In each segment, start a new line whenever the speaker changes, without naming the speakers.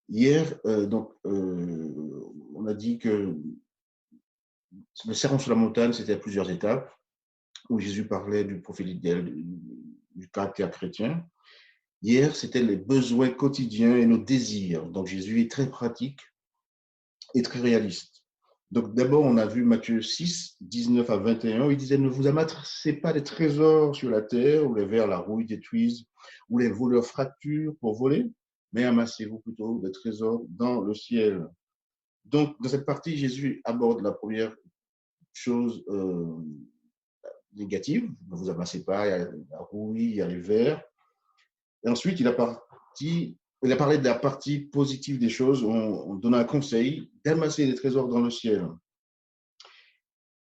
Hier, on a dit que le sermon sur la montagne, c'était plusieurs étapes où Jésus parlait du prophète idéal, du caractère chrétien. Hier, c'était les besoins quotidiens et nos désirs. Donc, Jésus est très pratique et très réaliste. Donc, d'abord, on a vu Matthieu 6, 19 à 21, où il disait « Ne vous amassez pas des trésors sur la terre, où les vers, la rouille détruisent, où les voleurs fracturent pour voler, mais amassez-vous plutôt des trésors dans le ciel. » Donc, dans cette partie, Jésus aborde la première chose négative. Ne vous amassez pas, il y a la rouille, il y a les vers. Et ensuite, il a parlé de la partie positive des choses. On donne un conseil d'amasser les trésors dans le ciel.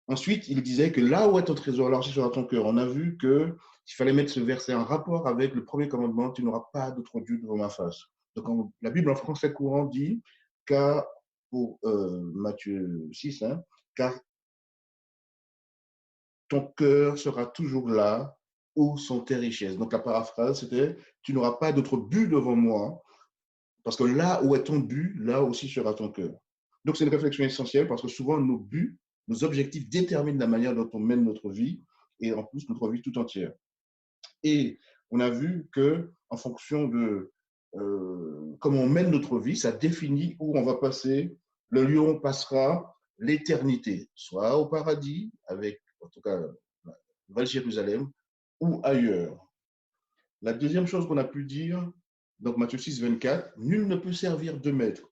Ensuite, il disait que là où est ton trésor, là aussi sera ton cœur. On a vu qu'il fallait mettre ce verset en rapport avec le premier commandement, tu n'auras pas d'autre Dieu devant ma face. Donc, la Bible en français courant dit, car pour Matthieu 6, hein, car ton cœur sera toujours là où sont tes richesses. Donc, la paraphrase, c'était, tu n'auras pas d'autre but devant moi, parce que là où est ton but, là aussi sera ton cœur. Donc, c'est une réflexion essentielle parce que souvent, nos buts, nos objectifs déterminent la manière dont on mène notre vie et en plus notre vie tout entière. Et on a vu que en fonction de comment on mène notre vie, ça définit où on va passer, le lieu où on passera l'éternité, soit au paradis, avec en tout cas la Nouvelle Jérusalem, ou ailleurs. La deuxième chose qu'on a pu dire, donc Matthieu 6, 24, nul ne peut servir deux maîtres.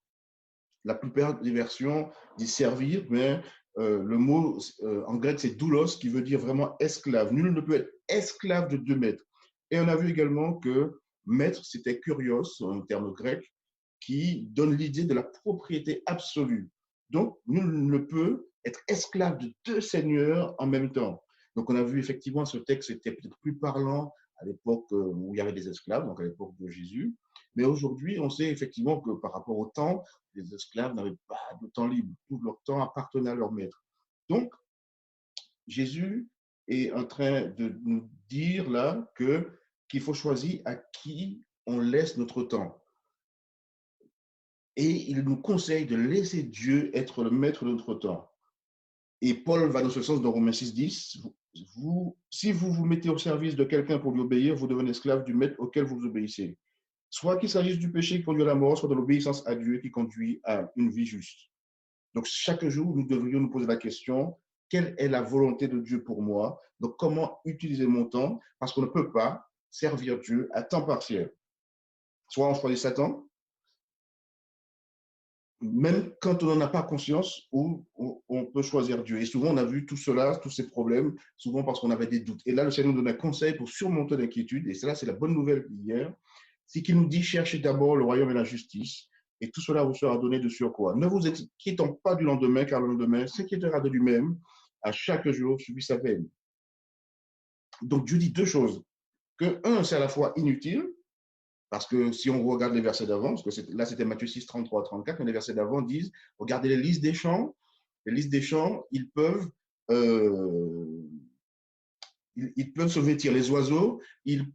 La plupart des versions disent servir, mais le mot en grec c'est doulos qui veut dire vraiment esclave. Nul ne peut être esclave de deux maîtres. Et on a vu également que maître c'était kurios, un terme grec, qui donne l'idée de la propriété absolue. Donc, nul ne peut être esclave de deux seigneurs en même temps. Donc, on a vu effectivement ce texte était peut-être plus parlant à l'époque où il y avait des esclaves, donc à l'époque de Jésus. Mais aujourd'hui, on sait effectivement que par rapport au temps, les esclaves n'avaient pas de temps libre. Tout leur temps appartenait à leur maître. Donc, Jésus est en train de nous dire là qu'il faut choisir à qui on laisse notre temps. Et il nous conseille de laisser Dieu être le maître de notre temps. Et Paul va dans ce sens dans Romains 6, 10. Si vous vous mettez au service de quelqu'un pour lui obéir, vous devenez esclave du maître auquel vous obéissez. Soit qu'il s'agisse du péché qui conduit à la mort, soit de l'obéissance à Dieu qui conduit à une vie juste. Donc, chaque jour, nous devrions nous poser la question, quelle est la volonté de Dieu pour moi? Donc, comment utiliser mon temps? Parce qu'on ne peut pas servir Dieu à temps partiel. Soit on choisit Satan, même quand on n'en a pas conscience, ou on peut choisir Dieu. Et souvent, on a vu tout cela, tous ces problèmes, souvent parce qu'on avait des doutes. Et là, le Seigneur nous donne un conseil pour surmonter l'inquiétude. Et cela, c'est la bonne nouvelle d'hier. C'est qu'il nous dit, cherchez d'abord le royaume et la justice, et tout cela vous sera donné de surcroît. Ne vous inquiétons pas du lendemain, car le lendemain s'inquiétera de lui-même. À chaque jour suffit sa peine. Donc, Dieu dit deux choses. Que, un, c'est à la fois inutile, parce que si on regarde les versets d'avant, parce que là c'était Matthieu 6, 33, 34, mais les versets d'avant disent, regardez les listes des champs, ils peuvent, euh, ils peuvent se vêtir, les oiseaux, ils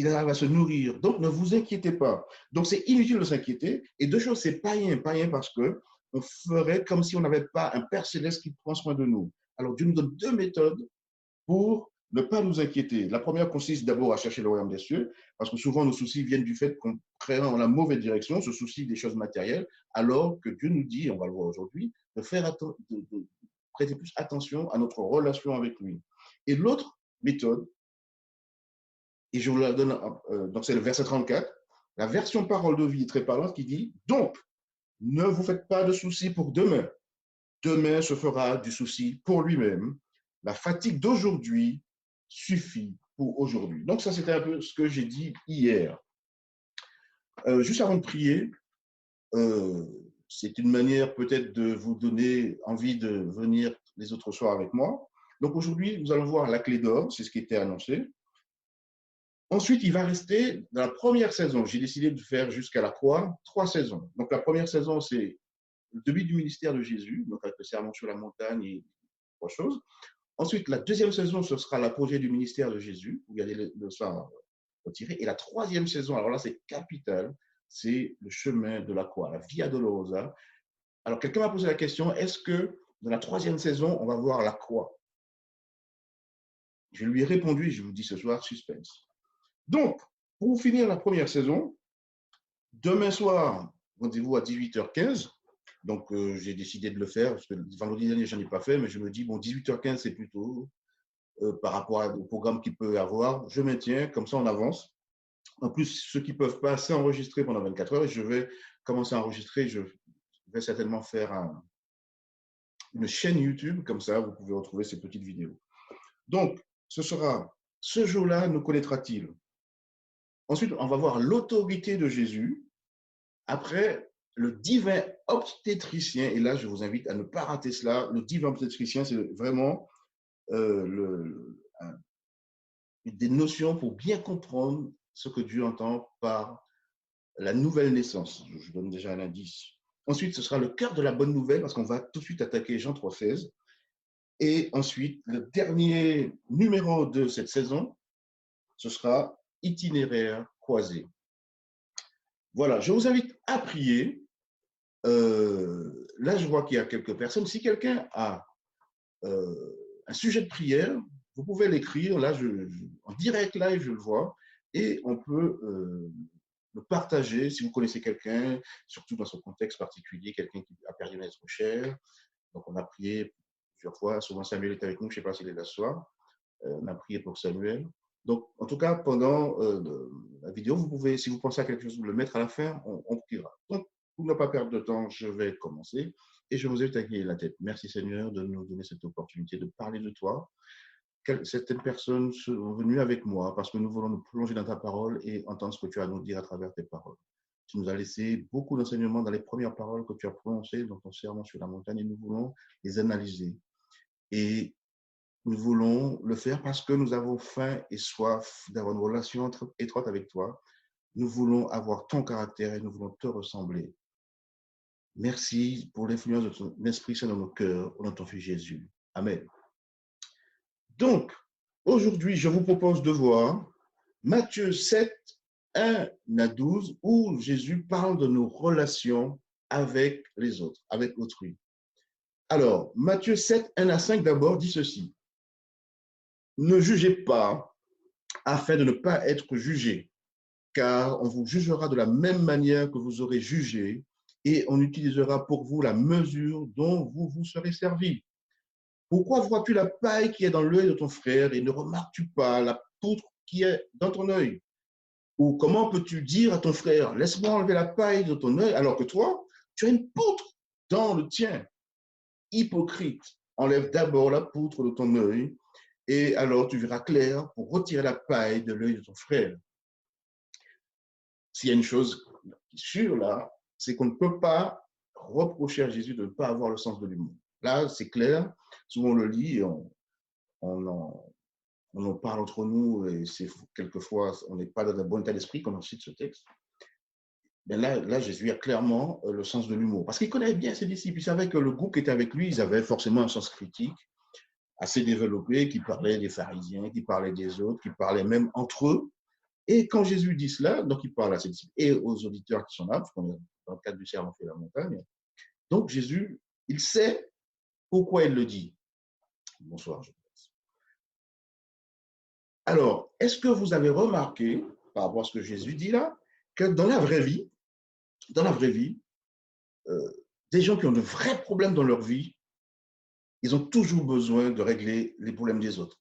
arrivent à se nourrir. Donc ne vous inquiétez pas. Donc c'est inutile de s'inquiéter. Et deux choses, c'est païen parce que on ferait comme si on n'avait pas un Père céleste qui prend soin de nous. Alors Dieu nous donne deux méthodes pour ne pas nous inquiéter. La première consiste d'abord à chercher le royaume des cieux, parce que souvent nos soucis viennent du fait qu'on prend dans la mauvaise direction, on se soucie des choses matérielles, alors que Dieu nous dit, on va le voir aujourd'hui, de prêter plus attention à notre relation avec lui. Et l'autre méthode, et je vous la donne, donc c'est le verset 34, la version parole de vie très parlante qui dit, donc, ne vous faites pas de soucis pour demain. Demain se fera du souci pour lui-même. La fatigue d'aujourd'hui suffit pour aujourd'hui. Donc ça, c'était un peu ce que j'ai dit hier. Juste avant de prier, c'est une manière peut-être de vous donner envie de venir les autres soirs avec moi. Donc aujourd'hui, nous allons voir la clé d'or, c'est ce qui était annoncé. Ensuite, il va rester dans la première saison. J'ai décidé de faire jusqu'à la croix 3 saisons. Donc la première saison, c'est le début du ministère de Jésus, donc avec le sermon sur la montagne et trois choses. Ensuite, la deuxième saison, ce sera l'apogée du ministère de Jésus, où il y a le sang retiré. Et la troisième saison, alors là, c'est capital, c'est le chemin de la croix, la Via Dolorosa. Alors, quelqu'un m'a posé la question, est-ce que dans la 3e saison, on va voir la croix? Je lui ai répondu et je vous dis ce soir, suspense. Donc, pour finir la première saison, demain soir, rendez-vous à 18h15. Donc, j'ai décidé de le faire parce que vendredi dernier, je n'en ai pas fait, mais je me dis, bon, 18h15, c'est plutôt par rapport au programme qu'il peut y avoir. Je maintiens, comme ça, on avance. En plus, ceux qui ne peuvent pas s'enregistrer pendant 24 heures, je vais commencer à enregistrer. Je vais certainement faire une chaîne YouTube, comme ça, vous pouvez retrouver ces petites vidéos. Donc, ce sera, ce jour-là nous connaîtra-t-il? Ensuite, on va voir l'autorité de Jésus. Après, le divin obstétricien, et là, je vous invite à ne pas rater cela. Le divin obstétricien, c'est vraiment des notions pour bien comprendre ce que Dieu entend par la nouvelle naissance. Je donne déjà un indice. Ensuite, ce sera le cœur de la bonne nouvelle, parce qu'on va tout de suite attaquer Jean 3,16. Et ensuite, le dernier numéro de cette saison, ce sera itinéraire croisé. Voilà, je vous invite à prier. Là, je vois qu'il y a quelques personnes. Si quelqu'un a un sujet de prière, vous pouvez l'écrire. Là, en direct live, je le vois. Et on peut le partager si vous connaissez quelqu'un, surtout dans ce contexte particulier, quelqu'un qui a perdu un être cher. Donc, on a prié plusieurs fois. Souvent, Samuel est avec nous. Je ne sais pas s'il est là ce soir. On a prié pour Samuel. Donc, en tout cas, pendant la vidéo, vous pouvez, si vous pensez à quelque chose, vous le mettre à la fin, on priera. Donc, pour ne pas perdre de temps, je vais commencer et je vous invite à gagner la tête. Merci Seigneur de nous donner cette opportunité de parler de toi. Certaines personnes sont venues avec moi parce que nous voulons nous plonger dans ta parole et entendre ce que tu as à nous dire à travers tes paroles. Tu nous as laissé beaucoup d'enseignements dans les premières paroles que tu as prononcées dans ton sermon sur la montagne et nous voulons les analyser. Et nous voulons le faire parce que nous avons faim et soif d'avoir une relation étroite avec toi. Nous voulons avoir ton caractère et nous voulons te ressembler. Merci pour l'influence de ton Esprit Saint dans nos cœurs, au nom de ton Fils Jésus. Amen. Donc, aujourd'hui, je vous propose de voir Matthieu 7, 1 à 12, où Jésus parle de nos relations avec les autres, avec autrui. Alors, Matthieu 7, 1 à 5 d'abord dit ceci. Ne jugez pas afin de ne pas être jugé, car on vous jugera de la même manière que vous aurez jugé et on utilisera pour vous la mesure dont vous vous serez servi. Pourquoi vois-tu la paille qui est dans l'œil de ton frère et ne remarques-tu pas la poutre qui est dans ton œil? Ou comment peux-tu dire à ton frère, laisse-moi enlever la paille de ton œil alors que toi, tu as une poutre dans le tien? Hypocrite, enlève d'abord la poutre de ton œil et alors tu verras clair pour retirer la paille de l'œil de ton frère. S'il y a une chose qui est sûre là, c'est qu'on ne peut pas reprocher à Jésus de ne pas avoir le sens de l'humour. Là, c'est clair. Souvent, on le lit et on en parle entre nous et quelquefois, on n'est pas dans un bon état d'esprit quand on cite ce texte. Mais là, Jésus a clairement le sens de l'humour. Parce qu'il connaît bien ses disciples. Il savait que le groupe qui était avec lui, ils avaient forcément un sens critique assez développé, qui parlait des pharisiens, qui parlait des autres, qui parlait même entre eux. Et quand Jésus dit cela, donc il parle à ses disciples et aux auditeurs qui sont là, parce qu'on est dans le cadre du sermon sur la montagne. Donc Jésus, il sait pourquoi il le dit. Bonsoir, je pense. Alors, est-ce que vous avez remarqué, par rapport à ce que Jésus dit là, que dans la vraie vie, des gens qui ont de vrais problèmes dans leur vie, ils ont toujours besoin de régler les problèmes des autres.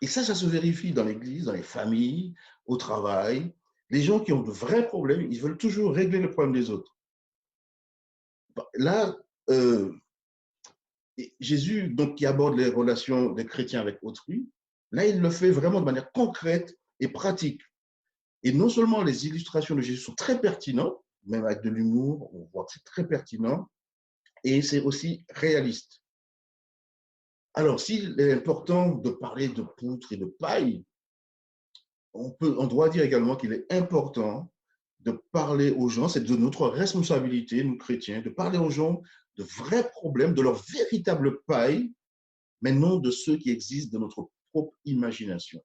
Et ça se vérifie dans l'église, dans les familles, au travail. Les gens qui ont de vrais problèmes, ils veulent toujours régler le problème des autres. Là, Jésus, donc, qui aborde les relations des chrétiens avec autrui, là, il le fait vraiment de manière concrète et pratique. Et non seulement les illustrations de Jésus sont très pertinentes, même avec de l'humour, on voit que c'est très pertinent, et c'est aussi réaliste. Alors, s'il est important de parler de poutre et de paille, on doit dire également qu'il est important de parler aux gens, c'est de notre responsabilité, nous chrétiens, de parler aux gens de vrais problèmes, de leur véritable paille, mais non de ceux qui existent dans notre propre imagination.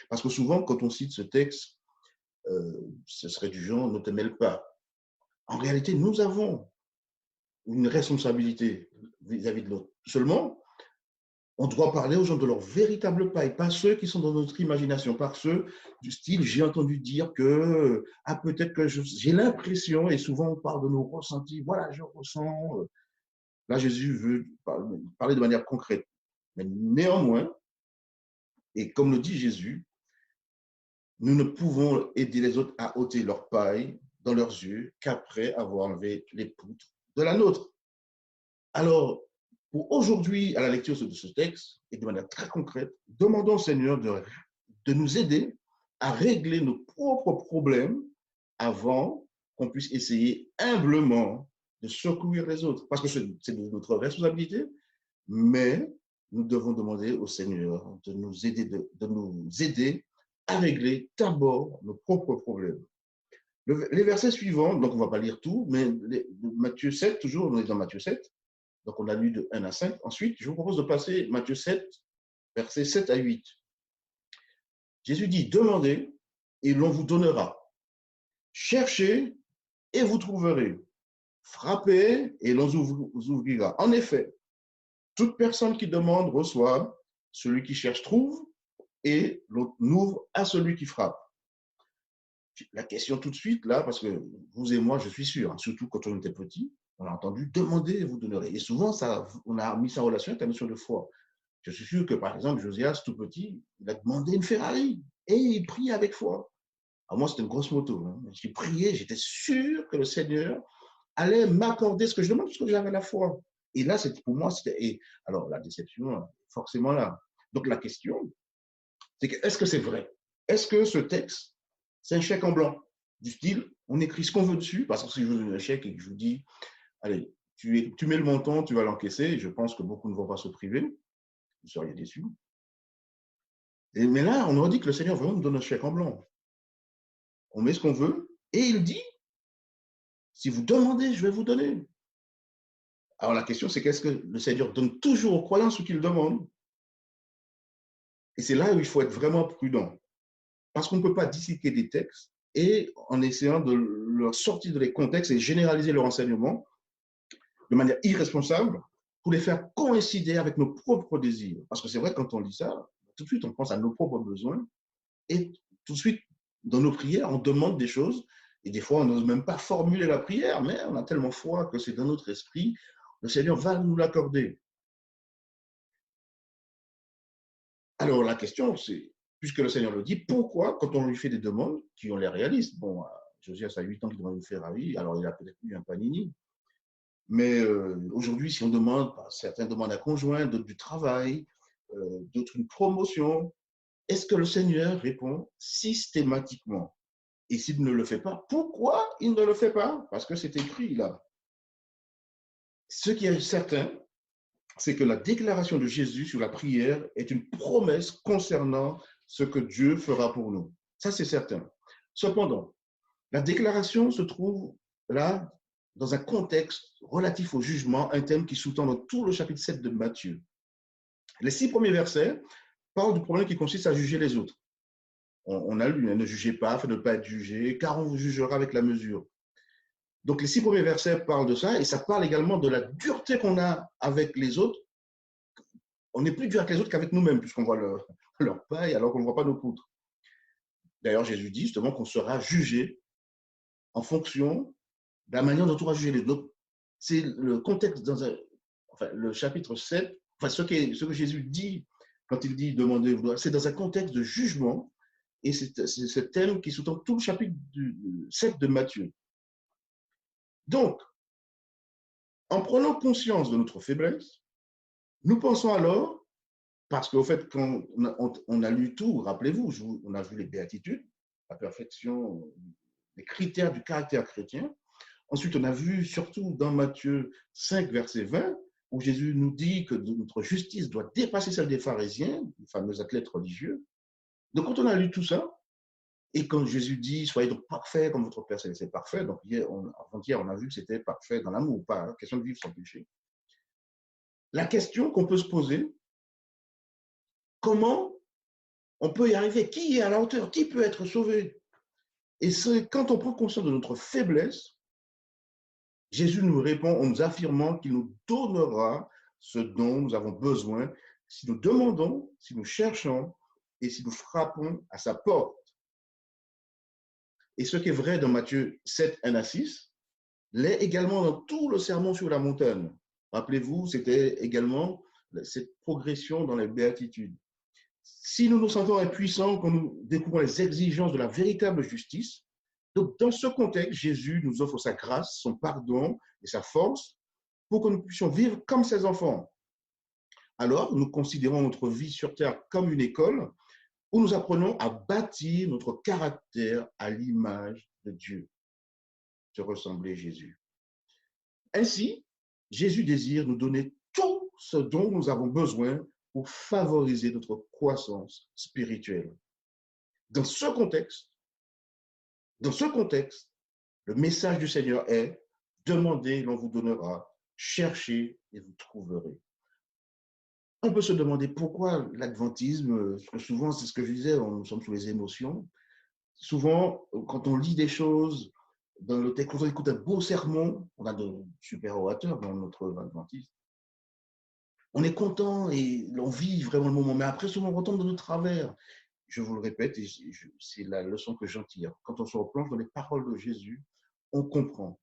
Parce que souvent, quand on cite ce texte, ce serait du genre, ne te mêle pas. En réalité, nous avons une responsabilité vis-à-vis de l'autre. Seulement, on doit parler aux gens de leur véritable paille, pas ceux qui sont dans notre imagination, pas ceux du style, j'ai entendu dire que, ah, peut-être que j'ai l'impression, et souvent on parle de nos ressentis, voilà, je ressens. Là, Jésus veut parler de manière concrète. Mais néanmoins, et comme le dit Jésus, nous ne pouvons aider les autres à ôter leur paille dans leurs yeux qu'après avoir enlevé les poutres de la nôtre. Alors, pour aujourd'hui, à la lecture de ce texte, et de manière très concrète, demandons au Seigneur de nous aider à régler nos propres problèmes avant qu'on puisse essayer humblement de secourir les autres. Parce que c'est de notre responsabilité, mais nous devons demander au Seigneur de nous aider à régler d'abord nos propres problèmes. Les versets suivants, donc on ne va pas lire tout, mais Matthieu 7, toujours, on est dans Matthieu 7, donc on a lu de 1 à 5. Ensuite, je vous propose de passer Matthieu 7, versets 7 à 8. Jésus dit, demandez et l'on vous donnera. Cherchez et vous trouverez. Frappez et l'on vous ouvrira. En effet, toute personne qui demande reçoit, celui qui cherche trouve, et l'on ouvre à celui qui frappe. La question tout de suite, là, parce que vous et moi, je suis sûr, hein, surtout quand on était petit, on a entendu demander et vous donnerez. Et souvent, on a mis ça en relation avec la notion de foi. Je suis sûr que, par exemple, Josias, tout petit, il a demandé une Ferrari et il prie avec foi. Alors moi, c'était une grosse moto. Hein. J'ai prié, j'étais sûr que le Seigneur allait m'accorder ce que je demande parce que j'avais la foi. Et là, pour moi, c'était. Alors, la déception, forcément là. Donc, la question, c'est que, est-ce que c'est vrai? Est-ce que ce texte, c'est un chèque en blanc? Du style, on écrit ce qu'on veut dessus, parce que si je vous donne un chèque et que je vous dis, allez, tu mets le montant, tu vas l'encaisser, je pense que beaucoup ne vont pas se priver, vous seriez déçus. Mais là, on aurait dit que le Seigneur vraiment nous donne un chèque en blanc. On met ce qu'on veut, et il dit, si vous demandez, je vais vous donner. Alors la question, c'est qu'est-ce que le Seigneur donne toujours aux croyants ce qu'ils demandent? Et c'est là où il faut être vraiment prudent. Parce qu'on ne peut pas disséquer des textes et en essayant de leur sortir de les contextes et généraliser leur enseignement de manière irresponsable pour les faire coïncider avec nos propres désirs. Parce que c'est vrai, quand on lit ça, tout de suite, on pense à nos propres besoins et tout de suite, dans nos prières, on demande des choses et des fois, on n'ose même pas formuler la prière, mais on a tellement foi que c'est dans notre esprit, le Seigneur va nous l'accorder. Alors, la question, c'est, puisque le Seigneur le dit, pourquoi, quand on lui fait des demandes qui ont l'air réalistes, bon, Josias a 8 ans qu'il demande une Ferrari, alors il a peut-être eu un Panini, mais aujourd'hui, si on demande, certains demandent un conjoint, d'autres du travail, d'autres une promotion, est-ce que le Seigneur répond systématiquement? Et s'il ne le fait pas, pourquoi il ne le fait pas? Parce que c'est écrit là. Ce qui est certain, c'est que la déclaration de Jésus sur la prière est une promesse concernant ce que Dieu fera pour nous. Ça, c'est certain. Cependant, la déclaration se trouve là dans un contexte relatif au jugement, un thème qui sous-tend dans tout le chapitre 7 de Matthieu. Les 6 premiers versets parlent du problème qui consiste à juger les autres. On a lu, ne jugez pas, afin de ne pas être jugé, car on vous jugera avec la mesure. Donc les 6 premiers versets parlent de ça, et ça parle également de la dureté qu'on a avec les autres. On est plus dur avec les autres qu'avec nous-mêmes, puisqu'on voit leur paille alors qu'on ne voit pas nos poutres. D'ailleurs, Jésus dit justement qu'on sera jugé en fonction de la manière dont on va juger les autres. C'est le contexte le chapitre 7, ce que Jésus dit quand il dit demandez, c'est dans un contexte de jugement, et c'est ce thème qui sous-tend tout le chapitre 7 de Matthieu. Donc, en prenant conscience de notre faiblesse, nous pensons alors, parce qu'au fait, quand on a lu tout, rappelez-vous, on a vu les béatitudes, la perfection, les critères du caractère chrétien. Ensuite, on a vu surtout dans Matthieu 5, verset 20, où Jésus nous dit que notre justice doit dépasser celle des pharisiens, les fameux athlètes religieux. Donc, quand on a lu tout ça, et quand Jésus dit, soyez donc parfaits comme votre Père Céleste est parfait, donc avant-hier, on a vu que c'était parfait dans l'amour, pas question de vivre sans péché. La question qu'on peut se poser, comment on peut y arriver? Qui est à la hauteur? Qui peut être sauvé? Et c'est quand on prend conscience de notre faiblesse, Jésus nous répond en nous affirmant qu'il nous donnera ce dont nous avons besoin si nous demandons, si nous cherchons et si nous frappons à sa porte. Et ce qui est vrai dans Matthieu 7, 1 à 6, l'est également dans tout le sermon sur la montagne. Rappelez-vous, c'était également cette progression dans les béatitudes. Si nous nous sentons impuissants quand nous découvrons les exigences de la véritable justice, donc dans ce contexte, Jésus nous offre sa grâce, son pardon et sa force pour que nous puissions vivre comme ses enfants. Alors, nous considérons notre vie sur terre comme une école où nous apprenons à bâtir notre caractère à l'image de Dieu, de ressembler à Jésus. Ainsi, Jésus désire nous donner tout ce dont nous avons besoin pour favoriser notre croissance spirituelle. Dans ce contexte, le message du Seigneur est « Demandez, l'on vous donnera, cherchez et vous trouverez ». On peut se demander pourquoi l'adventisme, parce que souvent, c'est ce que je disais, nous sommes sous les émotions. Souvent, quand on lit des choses, dans le texte, quand on écoute un beau sermon, on a de super orateurs dans notre adventisme, on est content et on vit vraiment le moment. Mais après, souvent, on retombe dans nos travers. Je vous le répète, et c'est la leçon que j'en tire. Quand on se replonge dans les paroles de Jésus, on comprend.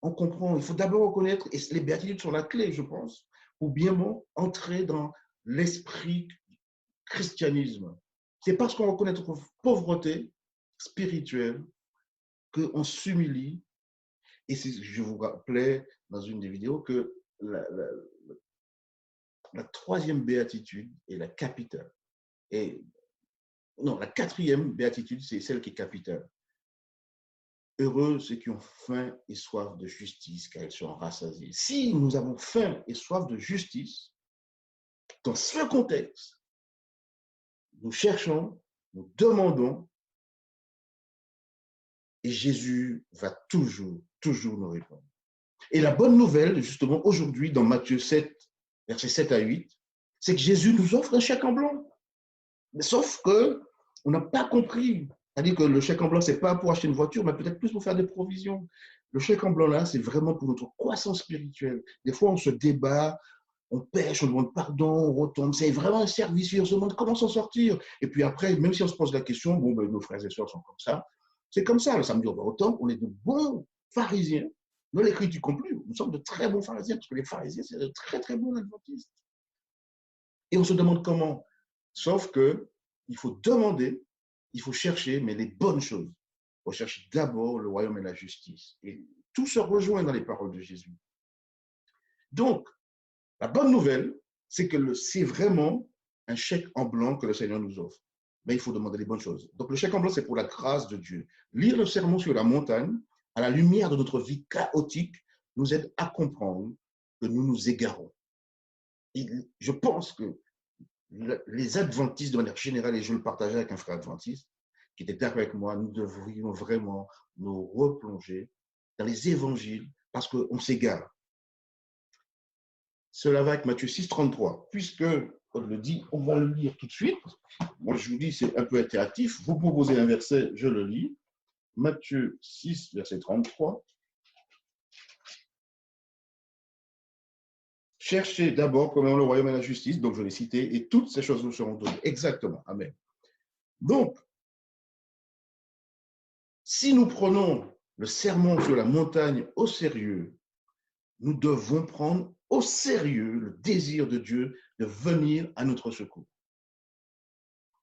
On comprend. Il faut d'abord reconnaître, et les béatitudes sont la clé, je pense, pour bien entrer dans l'esprit christianisme. C'est parce qu'on reconnaît notre pauvreté spirituelle qu'on s'humilie. Et je vous rappelais dans une des vidéos que la troisième béatitude est la capitale. Et non, la quatrième béatitude, c'est celle qui est capitale. Heureux ceux qui ont faim et soif de justice, car ils seront rassasiés. Si nous avons faim et soif de justice, dans ce contexte, nous cherchons, nous demandons, et Jésus va toujours nous répondre. Et la bonne nouvelle, justement, aujourd'hui, dans Matthieu 7, versets 7 à 8, c'est que Jésus nous offre un chèque en blanc. Mais sauf qu'on n'a pas compris. C'est-à-dire que le chèque en blanc, ce n'est pas pour acheter une voiture, mais peut-être plus pour faire des provisions. Le chèque en blanc, là, c'est vraiment pour notre croissance spirituelle. Des fois, on se débat, on pêche, on demande pardon, on retombe. C'est vraiment un service. On se demande comment s'en sortir. Et puis après, même si on se pose la question, bon, ben, nos frères et sœurs sont comme ça. C'est comme ça. Le samedi, on va au temple, on est de bons pharisiens. Dans les critiques non plus. Nous sommes de très bons pharisiens, parce que les pharisiens, c'est de très, très bons adventistes. Et on se demande comment. Sauf qu'il faut demander, il faut chercher, mais les bonnes choses. Il faut chercher d'abord le royaume et la justice. Et tout se rejoint dans les paroles de Jésus. Donc, la bonne nouvelle, c'est que c'est vraiment un chèque en blanc que le Seigneur nous offre. Mais il faut demander les bonnes choses. Donc, le chèque en blanc, c'est pour la grâce de Dieu. Lire le sermon sur la montagne, à la lumière de notre vie chaotique, nous aide à comprendre que nous nous égarons. Et je pense que les adventistes, de manière générale, et je le partageais avec un frère adventiste qui était d'accord avec moi, nous devrions vraiment nous replonger dans les évangiles parce qu'on s'égare. Cela va avec Matthieu 6, 33. Puisque, on le dit, on va le lire tout de suite. Moi, je vous dis, c'est un peu interactif. Vous proposez un verset, je le lis. Matthieu 6, verset 33. Cherchez d'abord premièrement le royaume et la justice, donc je l'ai cité, et toutes ces choses nous seront données. Exactement. Amen. Donc, si nous prenons le sermon sur la montagne au sérieux, nous devons prendre au sérieux le désir de Dieu de venir à notre secours.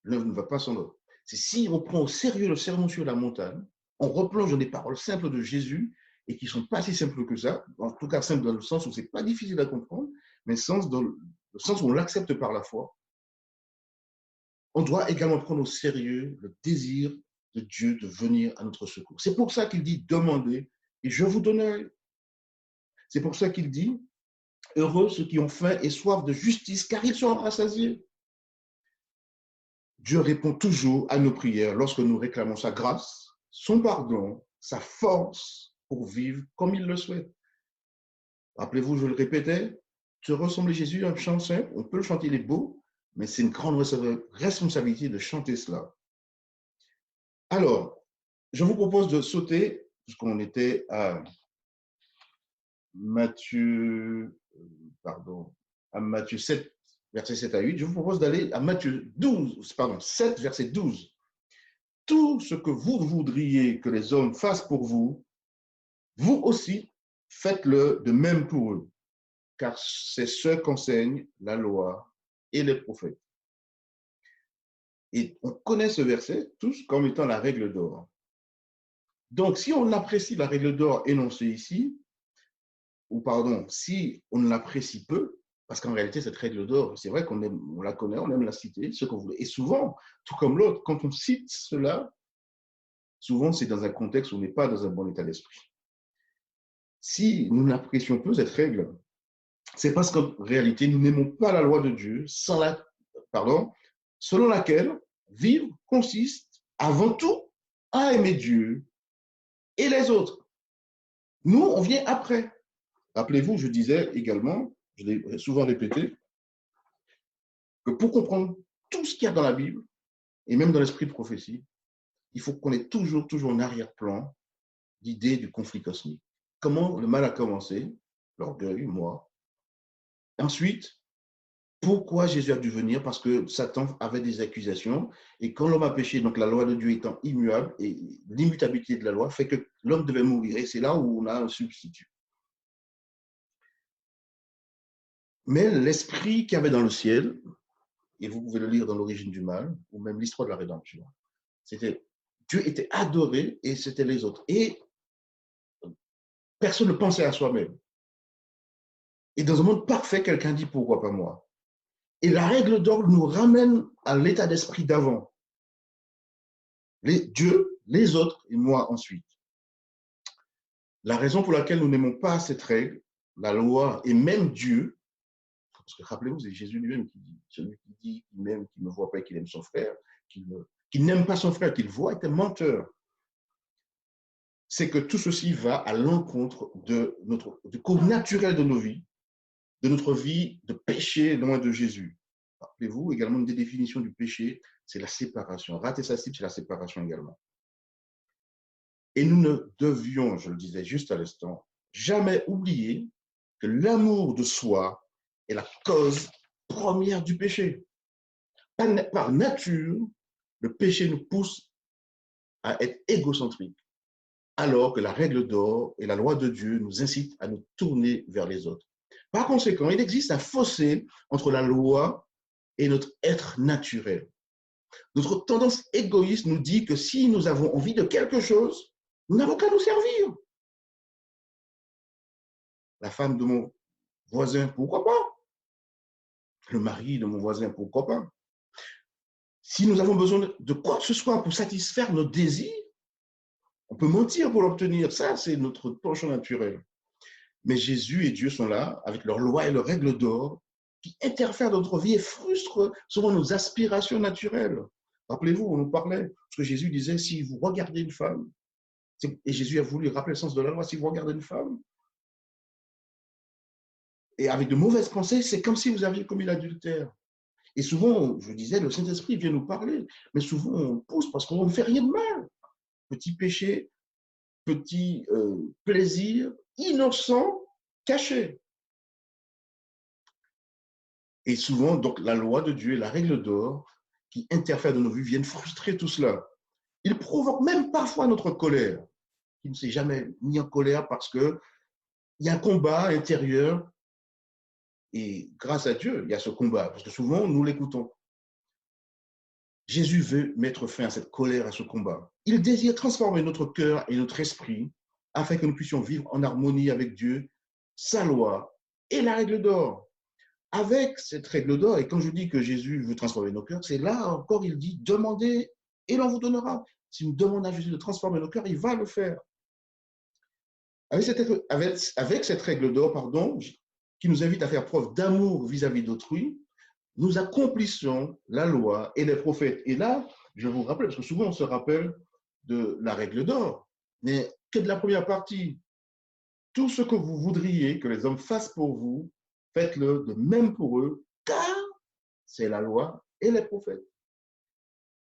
L'un ne va pas sans l'autre. C'est si on prend au sérieux le sermon sur la montagne, on replonge dans des paroles simples de Jésus et qui ne sont pas si simples que ça, en tout cas simples dans le sens où ce n'est pas difficile à comprendre, mais dans le sens où on l'accepte par la foi. On doit également prendre au sérieux le désir de Dieu de venir à notre secours. C'est pour ça qu'il dit « Demandez et je vous donnerai ». C'est pour ça qu'il dit « Heureux ceux qui ont faim et soif de justice, car ils seront rassasiés ». Dieu répond toujours à nos prières lorsque nous réclamons sa grâce, son pardon, sa force pour vivre comme il le souhaite. Rappelez-vous, je le répétais, te ressembler Jésus, un chant simple, on peut le chanter, il est beau, mais c'est une grande responsabilité de chanter cela. Alors, je vous propose de sauter, puisqu'on était à Matthieu, pardon, à Matthieu 7, verset 7 à 8. Je vous propose d'aller à Matthieu 12, pardon, 7, verset 12. Tout ce que vous voudriez que les hommes fassent pour vous, vous aussi, faites-le de même pour eux, car c'est ce qu'enseigne la loi et les prophètes. Et on connaît ce verset tous comme étant la règle d'or. Donc, si on apprécie la règle d'or énoncée ici, ou pardon, si on l'apprécie peu, parce qu'en réalité, cette règle d'or, c'est vrai qu'on la connaît, on aime la citer, ce qu'on voulait. Et souvent, tout comme l'autre, quand on cite cela, souvent c'est dans un contexte où on n'est pas dans un bon état d'esprit. Si nous n'apprécions peu cette règle, c'est parce qu'en réalité, nous n'aimons pas la loi de Dieu, selon laquelle vivre consiste avant tout à aimer Dieu et les autres. Nous, on vient après. Rappelez-vous, je disais également, je l'ai souvent répété, que pour comprendre tout ce qu'il y a dans la Bible, et même dans l'esprit de prophétie, il faut qu'on ait toujours en arrière-plan l'idée du conflit cosmique. Comment le mal a commencé, l'orgueil, moi. Ensuite, pourquoi Jésus a dû venir? Parce que Satan avait des accusations, et quand l'homme a péché, donc la loi de Dieu étant immuable, et l'immutabilité de la loi fait que l'homme devait mourir, et c'est là où on a un substitut. Mais l'esprit qu'il y avait dans le ciel, et vous pouvez le lire dans l'origine du mal, ou même l'histoire de la rédemption, c'était Dieu était adoré et c'était les autres. Et personne ne pensait à soi-même. Et dans un monde parfait, quelqu'un dit pourquoi pas moi? Et la règle d'or nous ramène à l'état d'esprit d'avant. Dieu, les autres et moi ensuite. La raison pour laquelle nous n'aimons pas cette règle, la loi et même Dieu, parce que rappelez-vous, c'est Jésus lui-même qui dit, celui qui dit qu'il m'aime, qui ne me voit pas et qu'il aime son frère, qui n'aime pas son frère, qu'il voit, est un menteur. C'est que tout ceci va à l'encontre du cours naturel de nos vies, de notre vie de péché loin de Jésus. Rappelez-vous également une des définitions du péché, c'est la séparation. Rater sa cible, c'est la séparation également. Et nous ne devions, je le disais juste à l'instant, jamais oublier que l'amour de soi est la cause première du péché. Par nature, le péché nous pousse à être égocentrique, alors que la règle d'or et la loi de Dieu nous incitent à nous tourner vers les autres. Par conséquent, il existe un fossé entre la loi et notre être naturel. Notre tendance égoïste nous dit que si nous avons envie de quelque chose, nous n'avons qu'à nous servir. La femme de mon voisin, pourquoi pas? Le mari de mon voisin, pourquoi pas? Si nous avons besoin de quoi que ce soit pour satisfaire nos désirs, on peut mentir pour l'obtenir. Ça, c'est notre penchant naturel. Mais Jésus et Dieu sont là, avec leurs lois et leurs règles d'or, qui interfèrent dans notre vie et frustrent souvent nos aspirations naturelles. Rappelez-vous, on nous parlait, parce que Jésus disait, si vous regardez une femme, et Jésus a voulu rappeler le sens de la loi, si vous regardez une femme, et avec de mauvaises pensées, c'est comme si vous aviez commis l'adultère. Et souvent, je disais, le Saint-Esprit vient nous parler, mais souvent on pousse parce qu'on ne fait rien de mal. Petit péché, petit plaisir, innocent, caché. Et souvent, donc, la loi de Dieu et la règle d'or qui interfèrent dans nos vies viennent frustrer tout cela. Ils provoquent même parfois notre colère, qui ne s'est jamais mis en colère parce qu'il y a un combat intérieur. Et grâce à Dieu, il y a ce combat, parce que souvent, nous l'écoutons. Jésus veut mettre fin à cette colère, à ce combat. Il désire transformer notre cœur et notre esprit afin que nous puissions vivre en harmonie avec Dieu, sa loi et la règle d'or. Avec cette règle d'or, et quand je dis que Jésus veut transformer nos cœurs, c'est là encore, il dit, demandez et l'on vous donnera. Si nous demandons à Jésus de transformer nos cœurs, il va le faire. Avec cette règle d'or, pardon, qui nous invite à faire preuve d'amour vis-à-vis d'autrui, nous accomplissons la loi et les prophètes. Et là, je vous rappelle, parce que souvent on se rappelle de la règle d'or, mais que de la première partie. Tout ce que vous voudriez que les hommes fassent pour vous, faites-le de même pour eux, car c'est la loi et les prophètes.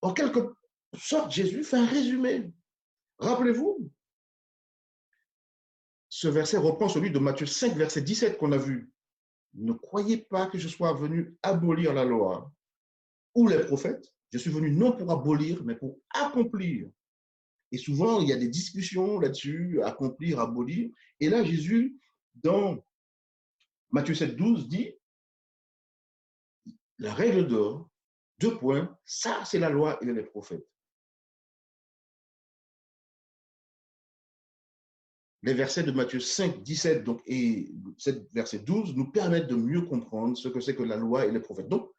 En quelque sorte, Jésus fait un résumé. Rappelez-vous, ce verset reprend celui de Matthieu 5, verset 17 qu'on a vu. Ne croyez pas que je sois venu abolir la loi ou les prophètes. Je suis venu non pour abolir, mais pour accomplir. Et souvent, il y a des discussions là-dessus, accomplir, abolir. Et là, Jésus, dans Matthieu 7, 12, dit, la règle d'or, 2 points, ça c'est la loi et les prophètes. Les versets de Matthieu 5, 17 donc, et verset 12 nous permettent de mieux comprendre ce que c'est que la loi et les prophètes. Donc,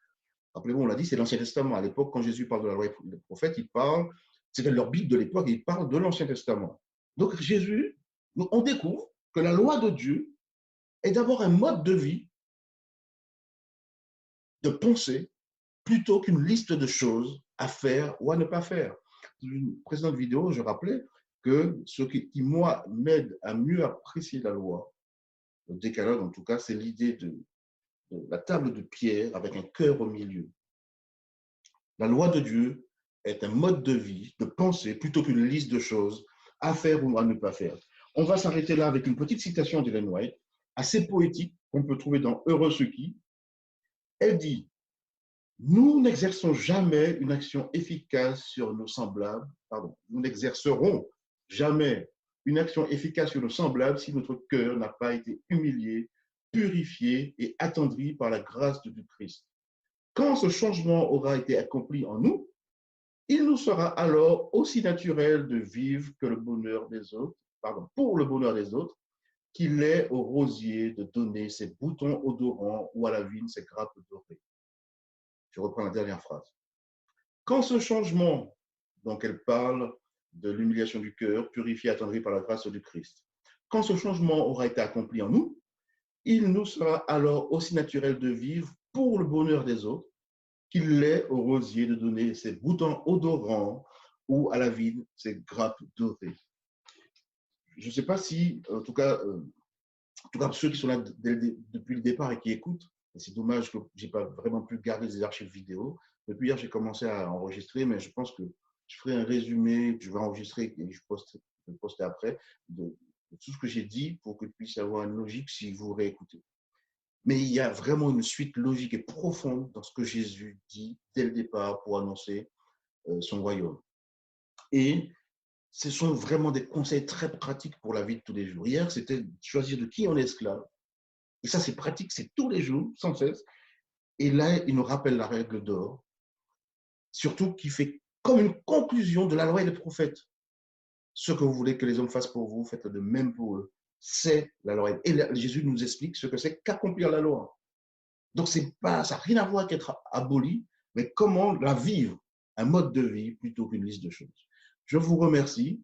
rappelez-vous, on l'a dit, c'est l'Ancien Testament. À l'époque, quand Jésus parle de la loi et des prophètes, il parle, c'était leur Bible de l'époque, et il parle de l'Ancien Testament. Donc, Jésus, on découvre que la loi de Dieu est d'abord un mode de vie, de pensée, plutôt qu'une liste de choses à faire ou à ne pas faire. Dans une précédente vidéo, je rappelais que ce qui moi, m'aide à mieux apprécier la loi, le décalogue en tout cas, c'est l'idée de la table de pierre avec un cœur au milieu. La loi de Dieu est un mode de vie, de pensée, plutôt qu'une liste de choses à faire ou à ne pas faire. On va s'arrêter là avec une petite citation d'Ellen White, assez poétique, qu'on peut trouver dans Heureux ceux qui. Elle dit, nous n'exerçons jamais une action efficace sur nos semblables, nous n'exercerons jamais une action efficace sur nos semblables si notre cœur n'a pas été humilié, purifié et attendri par la grâce du Christ. Quand ce changement aura été accompli en nous, il nous sera alors aussi naturel de vivre que le bonheur des autres, pour le bonheur des autres, qu'il est au rosier de donner ses boutons odorants ou à la vigne ses grappes dorées. Je reprends la dernière phrase. Quand ce changement, donc elle parle de l'humiliation du cœur, purifié, attendri par la grâce du Christ, quand ce changement aura été accompli en nous, il nous sera alors aussi naturel de vivre pour le bonheur des autres qu'il l'est au rosier de donner ses boutons odorants ou à la vigne ses grappes dorées. Je ne sais pas si, en tout cas ceux qui sont là depuis le départ et qui écoutent, c'est dommage que je n'ai pas vraiment pu garder des archives vidéo. Depuis hier, j'ai commencé à enregistrer, mais je pense que je ferai un résumé, je vais enregistrer et je posterai après de tout ce que j'ai dit pour que je puisse avoir une logique si vous réécoutez. Mais il y a vraiment une suite logique et profonde dans ce que Jésus dit dès le départ pour annoncer son royaume. Et ce sont vraiment des conseils très pratiques pour la vie de tous les jours. Hier, c'était choisir de qui on est esclave. Et ça, c'est pratique, c'est tous les jours, sans cesse. Et là, il nous rappelle la règle d'or, surtout qui fait comme une conclusion de la loi et des prophètes. Ce que vous voulez que les hommes fassent pour vous, faites-le de même pour eux. C'est la loi. Et là, Jésus nous explique ce que c'est qu'accomplir la loi. Donc, ça n'a rien à voir avec être aboli, mais comment la vivre, un mode de vie plutôt qu'une liste de choses. Je vous remercie.